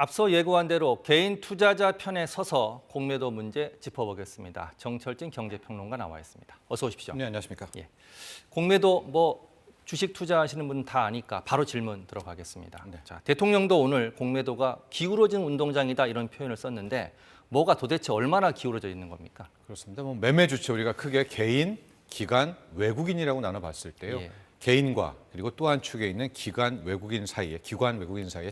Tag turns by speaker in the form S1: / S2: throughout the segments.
S1: 앞서 예고한 대로 개인 투자자 편에 서서 공매도 문제 짚어보겠습니다. 정철진 경제평론가 나와 있습니다. 어서 오십시오.
S2: 네, 안녕하십니까.
S1: 예. 공매도 주식 투자하시는 분 다 아니까 바로 질문 들어가겠습니다.
S2: 네.
S1: 자, 대통령도 오늘 공매도가 기울어진 운동장이다 이런 표현을 썼는데 뭐가 도대체 얼마나 기울어져 있는 겁니까?
S2: 그렇습니다. 매매 주체 우리가 크게 개인, 기관, 외국인이라고 나눠봤을 때요.
S1: 예.
S2: 개인과 그리고 또 한 축에 있는 기관, 외국인 사이에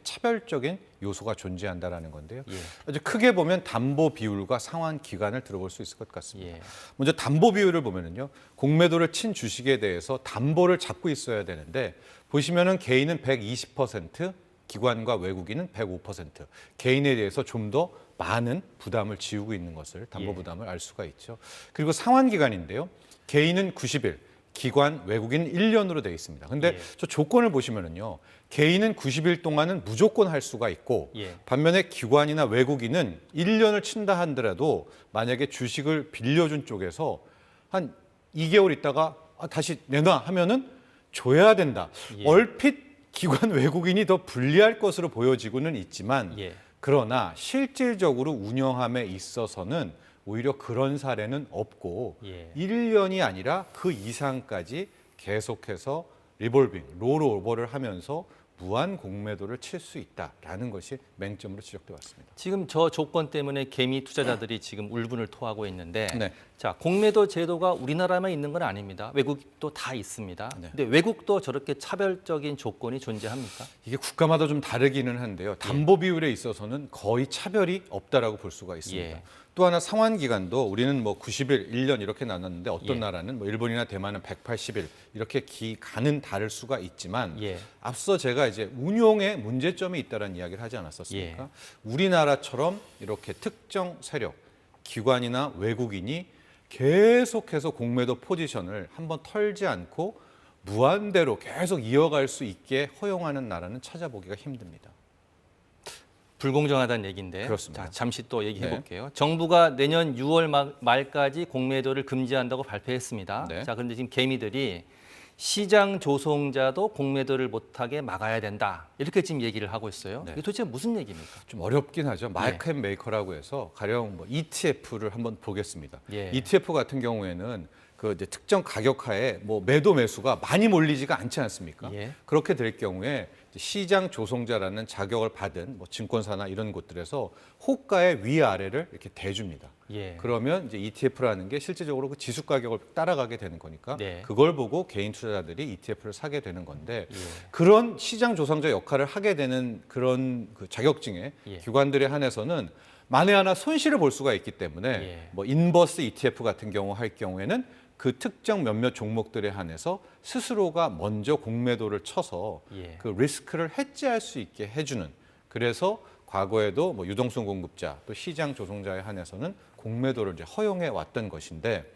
S2: 차별적인 요소가 존재한다라는 건데요.
S1: 예.
S2: 아주 크게 보면 담보 비율과 상환 기간을 들어볼 수 있을 것 같습니다.
S1: 예.
S2: 먼저 담보 비율을 보면은요. 공매도를 친 주식에 대해서 담보를 잡고 있어야 되는데 보시면은 개인은 120%, 기관과 외국인은 105%. 개인에 대해서 좀 더 많은 부담을 지우고 있는 것을 담보 부담을 알 수가 있죠. 그리고 상환 기간인데요. 개인은 90일, 기관, 외국인 1년으로 되어 있습니다. 근데
S1: 예.
S2: 저 조건을 보시면은요. 개인은 90일 동안은 무조건 할 수가 있고
S1: 예.
S2: 반면에 기관이나 외국인은 1년을 친다 하더라도 만약에 주식을 빌려준 쪽에서 한 2개월 있다가 다시 내놔 하면은 줘야 된다.
S1: 예.
S2: 얼핏 기관 외국인이 더 불리할 것으로 보여지고는 있지만
S1: 예.
S2: 그러나 실질적으로 운영함에 있어서는 오히려 그런 사례는 없고
S1: 예.
S2: 1년이 아니라 그 이상까지 계속해서 리볼빙, 롤오버를 하면서 무한 공매도를 칠 수 있다라는 것이 맹점으로 지적돼 왔습니다.
S1: 지금 저 조건 때문에 개미 투자자들이 지금 울분을 토하고 있는데
S2: 네.
S1: 자, 공매도 제도가 우리나라만 있는 건 아닙니다. 외국도 다 있습니다.
S2: 네.
S1: 근데 외국도 저렇게 차별적인 조건이 존재합니까?
S2: 이게 국가마다 좀 다르기는 한데요. 담보 비율에 있어서는 거의 차별이 없다라고 볼 수가 있습니다.
S1: 예.
S2: 또 하나 상환 기간도 우리는 90일, 1년 이렇게 나눴는데 어떤
S1: 예.
S2: 나라는 일본이나 대만은 180일 이렇게 기간은 다를 수가 있지만
S1: 예.
S2: 앞서 제가 이제 운용에 문제점이 있다는 이야기를 하지 않았었습니까?
S1: 예.
S2: 우리나라처럼 이렇게 특정 세력, 기관이나 외국인이 계속해서 공매도 포지션을 한번 털지 않고 무한대로 계속 이어갈 수 있게 허용하는 나라는 찾아보기가 힘듭니다.
S1: 불공정하다는 얘기인데
S2: 그렇습니다.
S1: 자, 잠시 또 얘기해
S2: 네.
S1: 볼게요. 정부가 내년 6월 말까지 공매도를 금지한다고 발표했습니다.
S2: 네.
S1: 자, 그런데 지금 개미들이 시장 조성자도 공매도를 못하게 막아야 된다. 이렇게 지금 얘기를 하고 있어요.
S2: 네.
S1: 이게 도대체 무슨 얘기입니까?
S2: 좀 어렵긴 하죠. 마켓 메이커라고 해서 가령 ETF를 한번 보겠습니다.
S1: 예.
S2: ETF 같은 경우에는 그 이제 특정 가격하에 매도 매수가 많이 몰리지가 않지 않습니까?
S1: 예.
S2: 그렇게 될 경우에 시장 조성자라는 자격을 받은 증권사나 이런 곳들에서 호가의 위아래를 이렇게 대줍니다.
S1: 예.
S2: 그러면 이제 ETF라는 게 실질적으로 그 지수 가격을 따라가게 되는 거니까
S1: 네.
S2: 그걸 보고 개인 투자자들이 ETF를 사게 되는 건데
S1: 예.
S2: 그런 시장 조성자 역할을 하게 되는 그런 그 자격증에
S1: 예.
S2: 기관들에 한해서는 만에 하나 손실을 볼 수가 있기 때문에
S1: 예.
S2: 인버스 ETF 같은 경우 할 경우에는 그 특정 몇몇 종목들에 한해서 스스로가 먼저 공매도를 쳐서
S1: 예.
S2: 그 리스크를 해지할 수 있게 해주는 그래서 과거에도 유동성 공급자 또 시장 조성자에 한해서는 공매도를 이제 허용해 왔던 것인데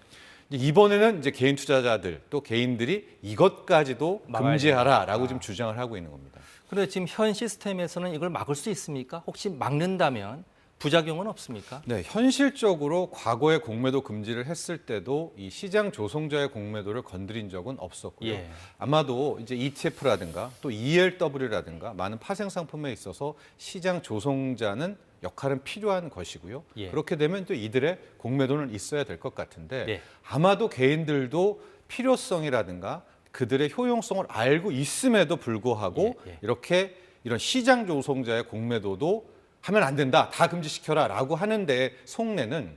S2: 이번에는 이제 개인 투자자들 또 개인들이 이것까지도 금지하라라고 지금 주장을 하고 있는 겁니다.
S1: 그런데 지금 현 시스템에서는 이걸 막을 수 있습니까? 혹시 막는다면 부작용은 없습니까?
S2: 네, 현실적으로 과거에 공매도 금지를 했을 때도 이 시장 조성자의 공매도를 건드린 적은 없었고요.
S1: 예.
S2: 아마도 이제 ETF라든가 또 ELW라든가 많은 파생 상품에 있어서 시장 조성자는 역할은 필요한 것이고요.
S1: 예.
S2: 그렇게 되면 또 이들의 공매도는 있어야 될 것 같은데
S1: 네.
S2: 아마도 개인들도 필요성이라든가 그들의 효용성을 알고 있음에도 불구하고
S1: 예.
S2: 이렇게 이런 시장 조성자의 공매도도 하면 안 된다, 다 금지시켜라라고 하는데 속내는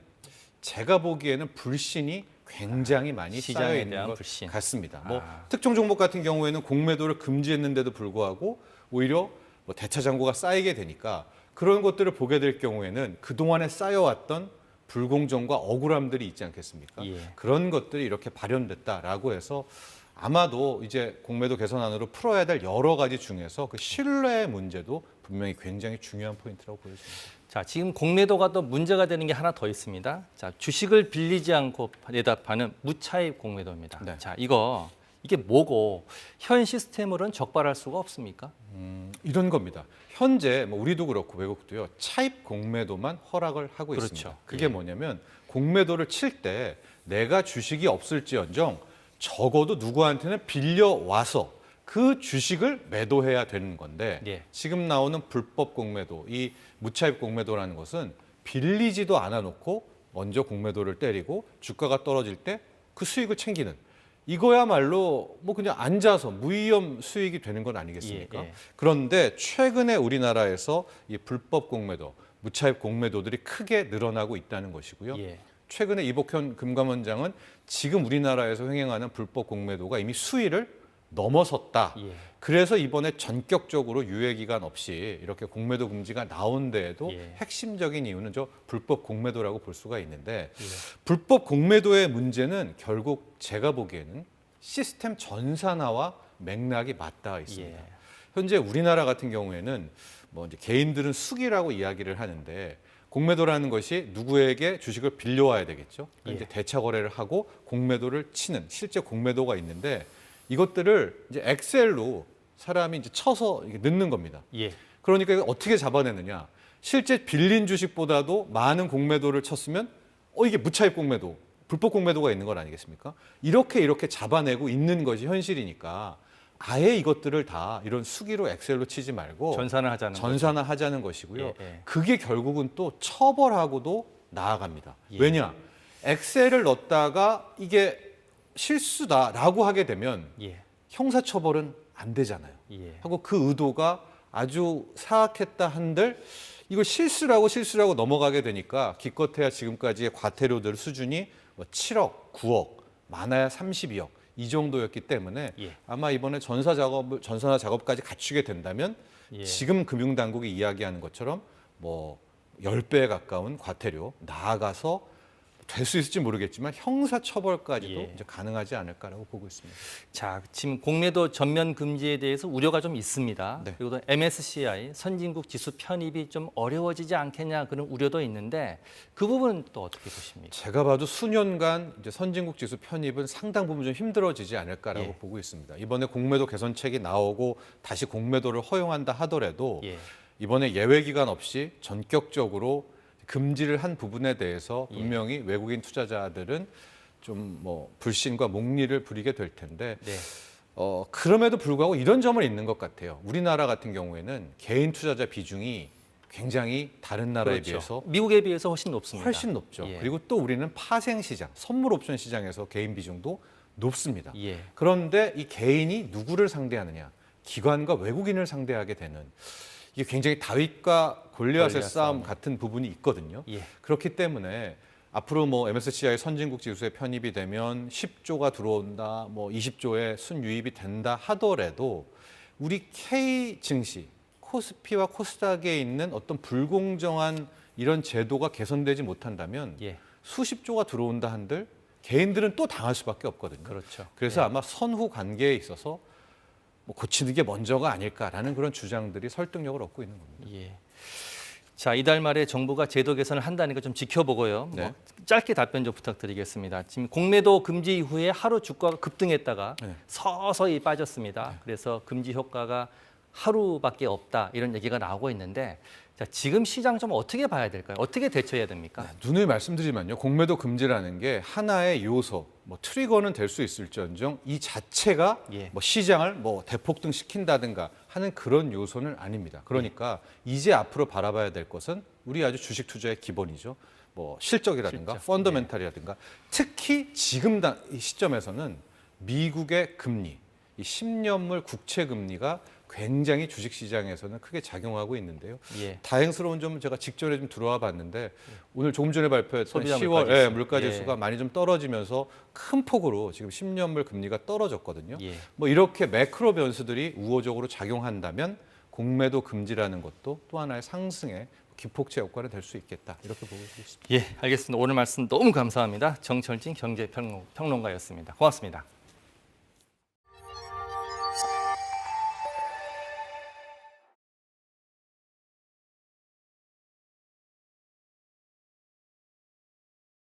S2: 제가 보기에는 불신이 굉장히 많이 쌓여
S1: 시장에
S2: 있는
S1: 대한
S2: 것
S1: 불신.
S2: 같습니다.
S1: 아.
S2: 특정 종목 같은 경우에는 공매도를 금지했는데도 불구하고 오히려 대차장고가 쌓이게 되니까 그런 것들을 보게 될 경우에는 그동안에 쌓여왔던 불공정과 억울함들이 있지 않겠습니까?
S1: 예.
S2: 그런 것들이 이렇게 발현됐다라고 해서 아마도 이제 공매도 개선안으로 풀어야 될 여러 가지 중에서 그 신뢰의 문제도 분명히 굉장히 중요한 포인트라고 보여집니다.
S1: 자, 지금 공매도가 또 문제가 되는 게 하나 더 있습니다. 자, 주식을 빌리지 않고 내다 파는 무차입 공매도입니다.
S2: 네.
S1: 자, 이게 뭐고 현 시스템으로는 적발할 수가 없습니까?
S2: 이런 겁니다. 현재 우리도 그렇고 외국도요. 차입 공매도만 허락을 하고
S1: 그렇죠.
S2: 있습니다. 그게
S1: 예.
S2: 뭐냐면 공매도를 칠 때 내가 주식이 없을지언정 적어도 누구한테는 빌려와서 그 주식을 매도해야 되는 건데
S1: 예.
S2: 지금 나오는 불법 공매도, 이 무차입 공매도라는 것은 빌리지도 않아 놓고 먼저 공매도를 때리고 주가가 떨어질 때 그 수익을 챙기는, 이거야말로 뭐 그냥 앉아서 무위험 수익이 되는 건 아니겠습니까?
S1: 예, 예.
S2: 그런데 최근에 우리나라에서 이 불법 공매도, 무차입 공매도들이 크게 늘어나고 있다는 것이고요.
S1: 예.
S2: 최근에 이복현 금감원장은 지금 우리나라에서 횡행하는 불법 공매도가 이미 수위를 넘어섰다.
S1: 예.
S2: 그래서 이번에 전격적으로 유예 기간 없이 이렇게 공매도 금지가 나온 데에도
S1: 예.
S2: 핵심적인 이유는 저 불법 공매도라고 볼 수가 있는데,
S1: 예.
S2: 불법 공매도의 문제는 결국 제가 보기에는 시스템 전산화와 맥락이 맞닿아 있습니다.
S1: 예.
S2: 현재 우리나라 같은 경우에는 뭐 이제 개인들은 수기라고 이야기를 하는데, 공매도라는 것이 누구에게 주식을 빌려와야 되겠죠. 그러니까
S1: 예.
S2: 이제 대차 거래를 하고 공매도를 치는 실제 공매도가 있는데, 이것들을 이제 엑셀로 사람이 이제 쳐서 이렇게 넣는 겁니다.
S1: 예.
S2: 그러니까 이거 어떻게 잡아내느냐? 실제 빌린 주식보다도 많은 공매도를 쳤으면 이게 무차입 공매도, 불법 공매도가 있는 건 아니겠습니까? 이렇게 잡아내고 있는 것이 현실이니까 아예 이것들을 다 이런 수기로 엑셀로 치지 말고 전산화하자는 것이고요.
S1: 예, 예.
S2: 그게 결국은 또 처벌하고도 나아갑니다.
S1: 예.
S2: 왜냐? 엑셀을 넣었다가 이게 실수다라고 하게 되면
S1: 예.
S2: 형사처벌은 안 되잖아요.
S1: 예.
S2: 하고 그 의도가 아주 사악했다 한들 이걸 실수라고 넘어가게 되니까 기껏해야 지금까지의 과태료들 수준이 뭐 7억, 9억, 많아야 32억 이 정도였기 때문에
S1: 예.
S2: 아마 이번에 전산화 작업까지 갖추게 된다면
S1: 예.
S2: 지금 금융당국이 이야기하는 것처럼 뭐 10배에 가까운 과태료 나아가서 될 수 있을지 모르겠지만 형사처벌까지도
S1: 예.
S2: 이제 가능하지 않을까라고 보고 있습니다.
S1: 자, 지금 공매도 전면 금지에 대해서 우려가 좀 있습니다.
S2: 네.
S1: 그리고 또 MSCI 선진국 지수 편입이 좀 어려워지지 않겠냐 그런 우려도 있는데 그 부분은 또 어떻게 보십니까?
S2: 제가 봐도 수년간 이제 선진국 지수 편입은 상당 부분 좀 힘들어지지 않을까라고
S1: 예.
S2: 보고 있습니다. 이번에 공매도 개선책이 나오고 다시 공매도를 허용한다 하더라도
S1: 예.
S2: 이번에 예외 기간 없이 전격적으로 금지를 한 부분에 대해서
S1: 예.
S2: 분명히 외국인 투자자들은 좀 뭐 불신과 목리를 부리게 될 텐데
S1: 네.
S2: 그럼에도 불구하고 이런 점은 있는 것 같아요. 우리나라 같은 경우에는 개인 투자자 비중이 굉장히 다른 나라에
S1: 그렇죠.
S2: 비해서
S1: 미국에 비해서 훨씬 높습니다.
S2: 훨씬 높죠.
S1: 예.
S2: 그리고 또 우리는 파생 시장, 선물 옵션 시장에서 개인 비중도 높습니다.
S1: 예.
S2: 그런데 이 개인이 누구를 상대하느냐? 기관과 외국인을 상대하게 되는, 이게 굉장히 다윗과 골리앗의
S1: 골리앗
S2: 싸움
S1: 싸움.
S2: 같은 부분이 있거든요.
S1: 예.
S2: 그렇기 때문에 앞으로 뭐 MSCI 선진국 지수에 편입이 되면 10조가 들어온다, 뭐 20조의 순유입이 된다 하더라도 우리 K 증시, 코스피와 코스닥에 있는 어떤 불공정한 이런 제도가 개선되지 못한다면
S1: 예.
S2: 수십조가 들어온다 한들 개인들은 또 당할 수밖에 없거든요.
S1: 그렇죠.
S2: 그래서
S1: 예.
S2: 아마 선후 관계에 있어서 뭐 고치는 게 먼저가 아닐까라는 그런 주장들이 설득력을 얻고 있는 겁니다.
S1: 예. 자, 이달 말에 정부가 제도 개선을 한다니까 좀 지켜보고요.
S2: 네.
S1: 뭐 짧게 답변 좀 부탁드리겠습니다. 지금 공매도 금지 이후에 하루 주가가 급등했다가
S2: 네.
S1: 서서히 빠졌습니다. 그래서 금지 효과가 하루밖에 없다 이런 얘기가 나오고 있는데 자, 지금 시장 좀 어떻게 봐야 될까요? 어떻게 대처해야 됩니까?
S2: 눈을 말씀드리면요, 공매도 금지라는 게 하나의 요소, 뭐 트리거는 될 수 있을지언정 이 자체가
S1: 예.
S2: 뭐 시장을 뭐 대폭등 시킨다든가 하는 그런 요소는 아닙니다. 그러니까 이제 앞으로 바라봐야 될 것은 우리 아주 주식 투자의 기본이죠. 뭐 실적이라든가
S1: 실적.
S2: 펀더멘탈이라든가 특히 지금 이 시점에서는 미국의 금리, 이 10년물 국채 금리가 굉장히 주식 시장에서는 크게 작용하고 있는데요.
S1: 예.
S2: 다행스러운 점은 제가 직전에 좀 들어와 봤는데 오늘 조금 전에 발표했던
S1: 소비자
S2: 10월
S1: 물가지수.
S2: 물가지수가
S1: 예.
S2: 많이 좀 떨어지면서 큰 폭으로 지금 10년물 금리가 떨어졌거든요.
S1: 예.
S2: 뭐 이렇게 매크로 변수들이 우호적으로 작용한다면 공매도 금지라는 것도 또 하나의 상승의 기폭제 효과는 될 수 있겠다. 이렇게 보고 있습니다.
S1: 예, 알겠습니다. 오늘 말씀 너무 감사합니다. 정철진 경제평론가였습니다. 고맙습니다.